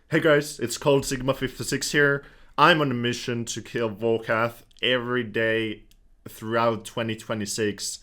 Hey guys, it's Cold Sigma 56 here. I'm on a mission to kill Vorkath every day throughout 2026.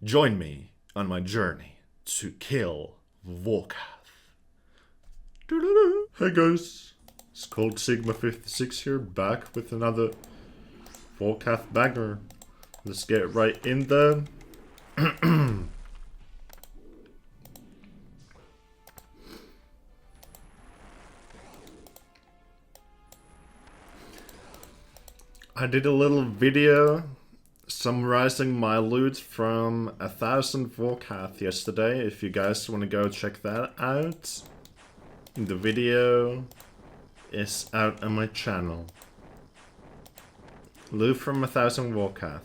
Join me on my journey to kill Vorkath. Hey guys, it's Cold Sigma 56 here, back with another Vorkath banger. Let's get right in there. I did a little video summarizing my loot from 1000 Vorkath yesterday. If you guys want to go check that out, the video is out on my channel. Loot from 1000 Vorkath.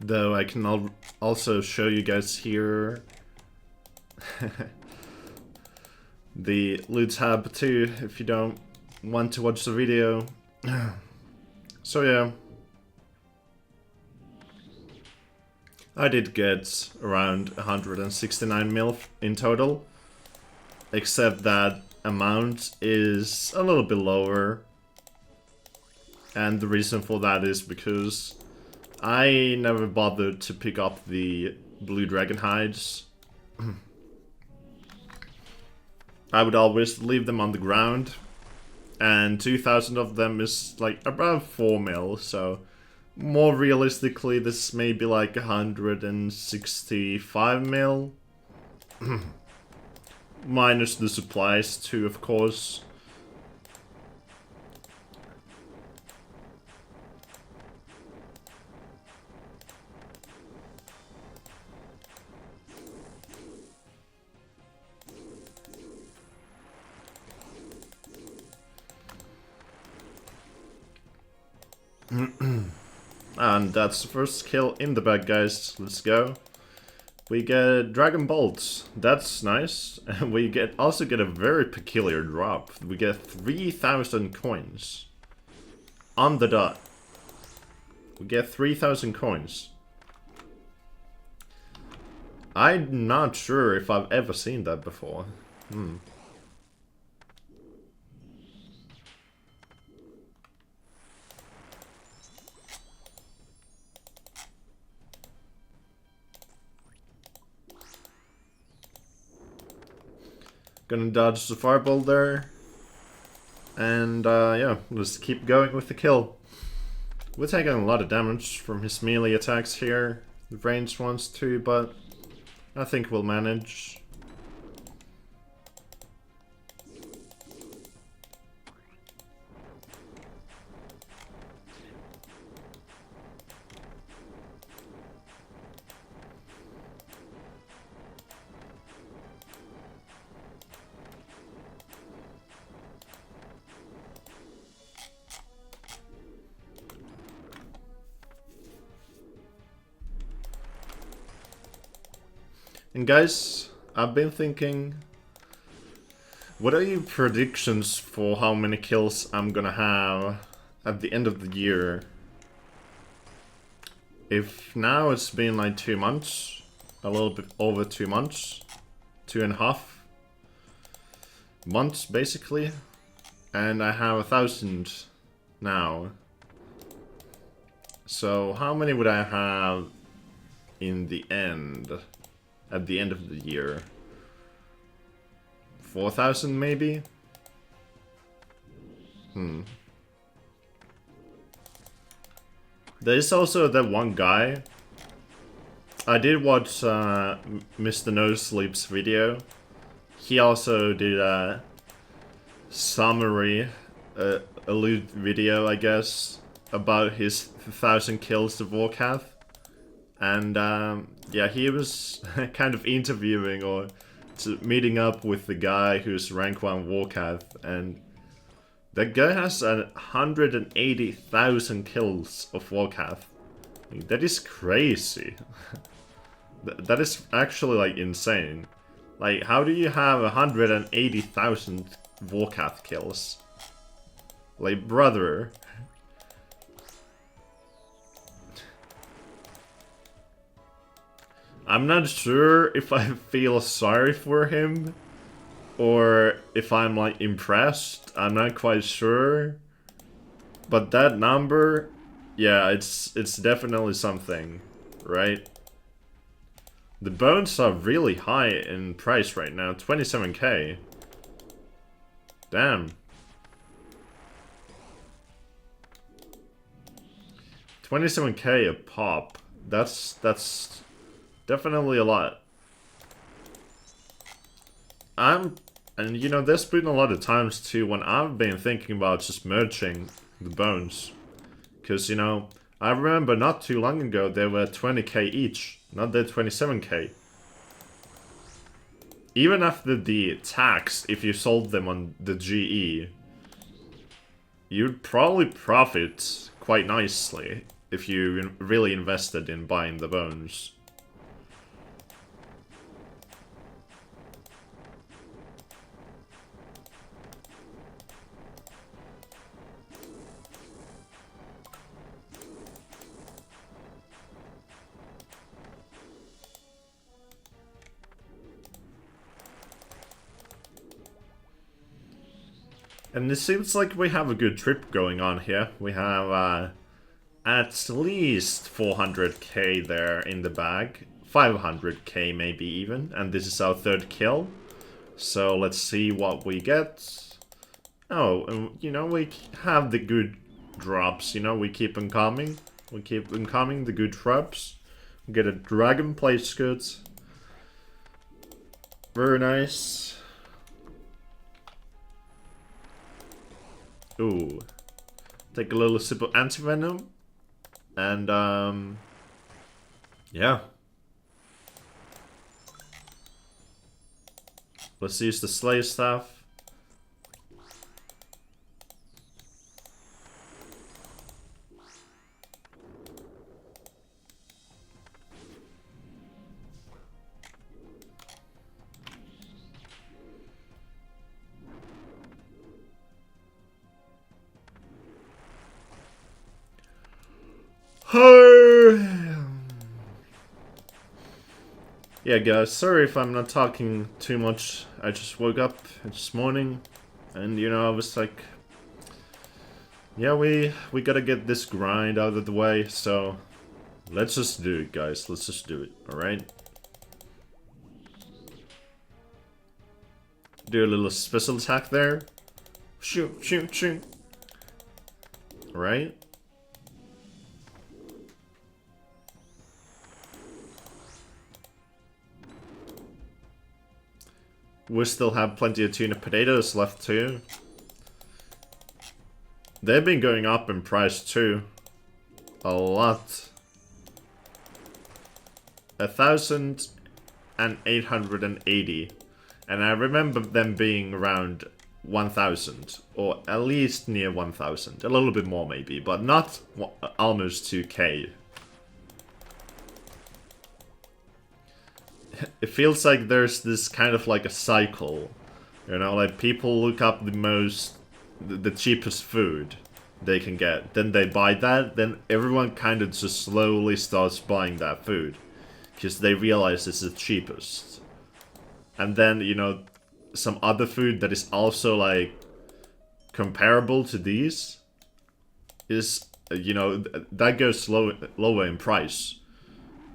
Though I can also show you guys here the loot tab too, if you don't want to watch the video. So yeah, I did get around 169 mil in total, except that amount is a little bit lower, and the reason for that is because I never bothered to pick up the blue dragon hides. I would always leave them on the ground, and 2000 of them is like about 4 mil, so more realistically this may be like 165 mil. Minus the supplies too, of course. And that's the first kill in the bag, guys. Let's go. We get Dragon Bolts. That's nice. And we also get a very peculiar drop. We get 3000 coins. On the dot. We get 3000 coins. I'm not sure if I've ever seen that before. Gonna dodge the fireball there. And yeah, let's keep going with the kill. We're taking a lot of damage from his melee attacks here. The ranged ones too, but I think we'll manage. And guys, I've been thinking, what are your predictions for how many kills I'm gonna have at the end of the year? If now it's been like 2 months, a little bit over 2 months, 2.5 months basically, and I have 1000 now. So how many would I have in the end? At the end of the year? 4000 maybe? There is also that one guy. I did watch Mr. No Sleep's video. He also did a summary, a loot video, I guess, about his 1000 kills to Vorkath. And yeah, he was kind of interviewing or meeting up with the guy who's rank 1 Vorkath, and that guy has 180,000 kills of Vorkath. That is crazy. That is actually like insane. Like, how do you have 180,000 Vorkath kills? Like, brother. I'm not sure if I feel sorry for him or if I'm like impressed. I'm not quite sure. But that number, yeah, it's definitely something, right? The bones are really high in price right now, 27k. Damn. 27k a pop. That's definitely a lot. And you know, there's been a lot of times too when I've been thinking about just merging the bones. Because, you know, I remember not too long ago they were 20k each, not the 27k. Even after the tax, if you sold them on the GE, you'd probably profit quite nicely if you really invested in buying the bones. And it seems like we have a good trip going on here. We have at least 400k there in the bag. 500k maybe even. And this is our third kill. So let's see what we get. Oh, you know, we have the good drops, you know, we keep on coming. We keep on coming, the good drops. We get a dragon place goods. Very nice. Ooh. Take a little sip of anti-venom. And, yeah. Let's use the Slay Staff. Yeah, guys, sorry if I'm not talking too much. I just woke up this morning, and you know, I was like, yeah, we gotta get this grind out of the way, so let's just do it, guys. Let's just do it, alright? Do a little special attack there. Shoot, shoot, shoot. Alright? We still have plenty of tuna potatoes left too. They've been going up in price too. A lot. 1,880. And I remember them being around 1,000. Or at least near 1,000. A little bit more maybe, but not almost 2k. It feels like there's this kind of like a cycle. You know, like people look up the cheapest food they can get. Then they buy that, then everyone kind of just slowly starts buying that food. Because they realize it's the cheapest. And then, you know, some other food that is also like comparable to these is, you know, that goes lower in price.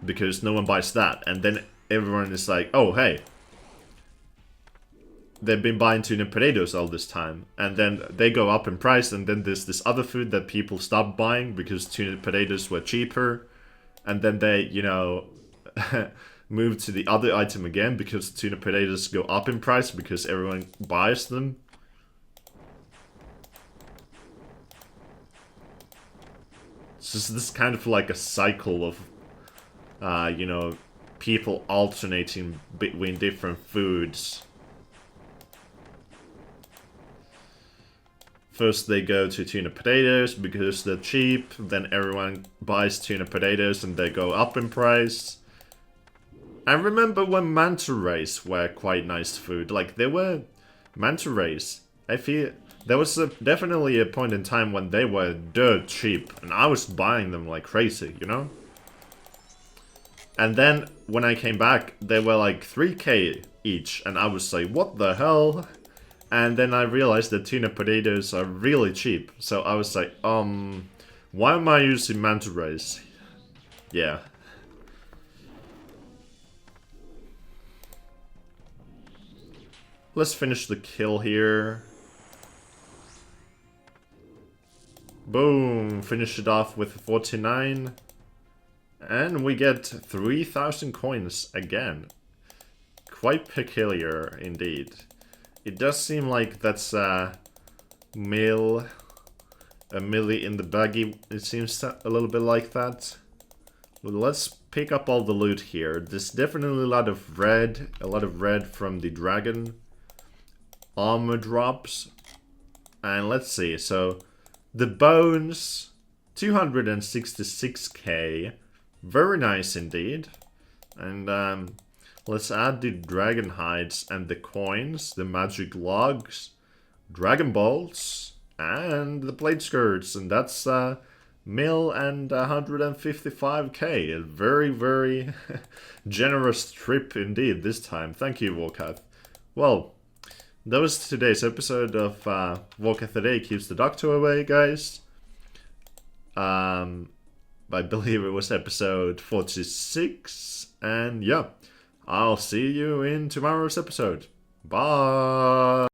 Because no one buys that. And then everyone is like, oh, hey. They've been buying tuna potatoes all this time. And then they go up in price. And then there's this other food that people stop buying because tuna potatoes were cheaper. And then they, you know, move to the other item again because tuna potatoes go up in price because everyone buys them. It's just this kind of like a cycle of, you know, people alternating between different foods. First they go to tuna potatoes because they're cheap, then everyone buys tuna potatoes and they go up in price. I remember when manta rays were quite nice food, like they were manta rays. I feel there was definitely a point in time when they were dirt cheap and I was buying them like crazy, you know? And then when I came back, they were like 3k each, and I was like, what the hell? And then I realized that tuna potatoes are really cheap, so I was like, why am I using manta rays? Yeah. Let's finish the kill here. Boom, finish it off with 49. And we get 3,000 coins again. Quite peculiar indeed. It does seem like that's a milli in the buggy. It seems a little bit like that. Well, let's pick up all the loot here. There's definitely a lot of red from the dragon armor drops. And let's see, so the bones, 266k, very nice indeed. And let's add the dragon hides and the coins, the magic logs, dragon bolts, and the blade skirts, and that's mil and 155k. A very, very generous trip indeed this time. Thank you, Vorkath. Well, that was today's episode of Vorkath Today Keeps the Doctor Away, guys. I believe it was episode 46, and yeah, I'll see you in tomorrow's episode. Bye!